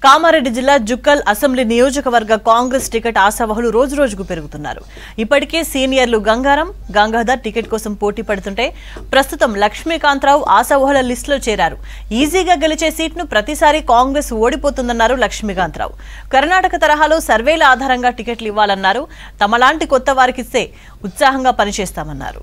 కామారెడ్డి జిల్లా జుక్కల్ అసెంబ్లీ నియోజకవర్గ కాంగ్రెస్ టికెట్ ఆశావహులు రోజురోజుకు పెరుగుతున్నారు. ఇప్పటికే సీనియర్లు గంగాధర్ టికెట్ కోసం పోటీ పడుతుంటే ప్రస్తుతం లక్ష్మీకాంతరావు ఆశావహుల లిస్టులో చేరారు. ఈజీగా గెలిచే సీట్ను ప్రతిసారి కాంగ్రెస్ ఓడిపోతుందన్నారు లక్ష్మీకాంతరావు. కర్ణాటక తరహాలో సర్వేల ఆధారంగా టికెట్లు ఇవ్వాలన్నారు. తమలాంటి కొత్త వారికిస్తే ఉత్సాహంగా పనిచేస్తామన్నారు.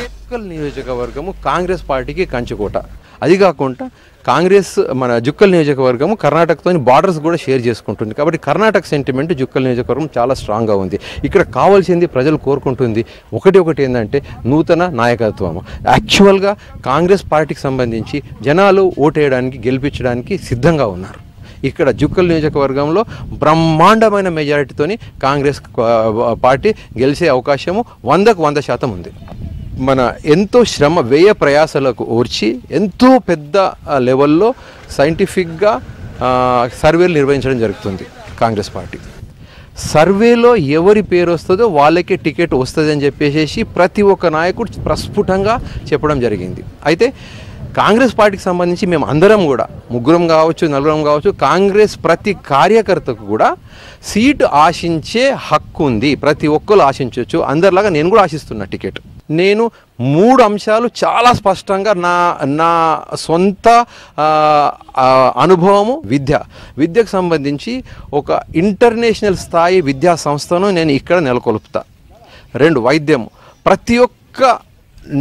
జుక్కల్ నియోజకవర్గము కాంగ్రెస్ పార్టీకి కంచుకోట. అది కాకుండా కాంగ్రెస్ మన జుక్కల్ నియోజకవర్గము కర్ణాటకతో బార్డర్స్ కూడా షేర్ చేసుకుంటుంది. కాబట్టి కర్ణాటక సెంటిమెంట్ జుక్కల్ నియోజకవర్గం చాలా స్ట్రాంగ్గా ఉంది. ఇక్కడ కావాల్సింది ప్రజలు కోరుకుంటుంది ఒకటి ఏంటంటే నూతన నాయకత్వం. యాక్చువల్గా కాంగ్రెస్ పార్టీకి సంబంధించి జనాలు ఓటేయడానికి గెలిపించడానికి సిద్ధంగా ఉన్నారు. ఇక్కడ జుక్కల్ నియోజకవర్గంలో బ్రహ్మాండమైన మెజారిటీతోని కాంగ్రెస్ పార్టీ గెలిచే అవకాశము 100% ఉంది. మన ఎంతో శ్రమ వ్యయ ప్రయాసాలకు ఓర్చి ఎంతో పెద్ద లెవెల్లో సైంటిఫిక్గా సర్వేలు నిర్వహించడం జరుగుతుంది. కాంగ్రెస్ పార్టీ సర్వేలో ఎవరి పేరు వస్తుందో వాళ్ళకే టికెట్ వస్తుంది అని చెప్పేసి ప్రతి ఒక్క నాయకుడు ప్రస్ఫుటంగా చెప్పడం జరిగింది. అయితే కాంగ్రెస్ పార్టీకి సంబంధించి మేము అందరం కూడా ముగ్గురం కావచ్చు, నలుగురం కావచ్చు, కాంగ్రెస్ ప్రతి కార్యకర్తకు కూడా సీటు ఆశించే హక్కు ఉంది. ప్రతి ఒక్కరు ఆశించవచ్చు. అందరిలాగా నేను కూడా ఆశిస్తున్నా టికెట్. నేను 3 అంశాలు చాలా స్పష్టంగా నా సొంత అనుభవము విద్యకు సంబంధించి ఒక ఇంటర్నేషనల్ స్థాయి విద్యా సంస్థను నేను ఇక్కడ నెలకొల్పుతా. 2 వైద్యం. ప్రతి ఒక్క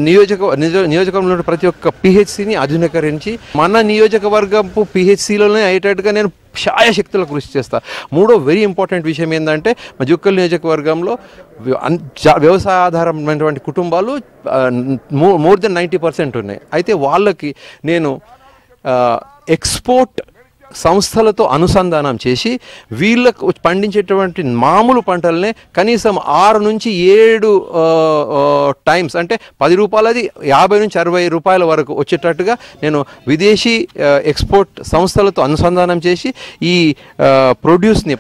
నియోజకవర్గంలో ప్రతి ఒక్క పిహెచ్సిని ఆధునీకరించి మన నియోజకవర్గపు పిహెచ్సిలోనే అయ్యేటట్టుగా నేను శాయశక్తులకు కృషి చేస్తా. 3వ వెరీ ఇంపార్టెంట్ విషయం ఏంటంటే మా జుక్కల్ నియోజకవర్గంలో వ్యవసాయ ఆధారమైనటువంటి కుటుంబాలు more than 90% ఉన్నాయి. అయితే వాళ్ళకి నేను ఎక్స్పోర్ట్ సంస్థలతో అనుసంధానం చేసి వీళ్ళకు పండించేటువంటి మామూలు పంటలనే కనీసం 6 నుంచి 7 టైమ్స్ అంటే 10 రూపాయలది 50 నుంచి 60 రూపాయల వరకు వచ్చేటట్టుగా నేను విదేశీ ఎక్స్పోర్ట్ సంస్థలతో అనుసంధానం చేసి ఈ ప్రొడ్యూస్ని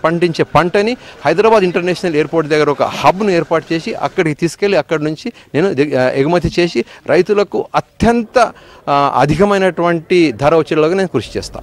పండించే పంటని హైదరాబాద్ ఇంటర్నేషనల్ ఎయిర్పోర్ట్ దగ్గర ఒక హబ్ను ఏర్పాటు చేసి అక్కడికి తీసుకెళ్ళి అక్కడి నుంచి నేను ఎగుమతి చేసి రైతులకు అత్యంత అధికమైనటువంటి ధర వచ్చేలాగా నేను కృషి చేస్తాను.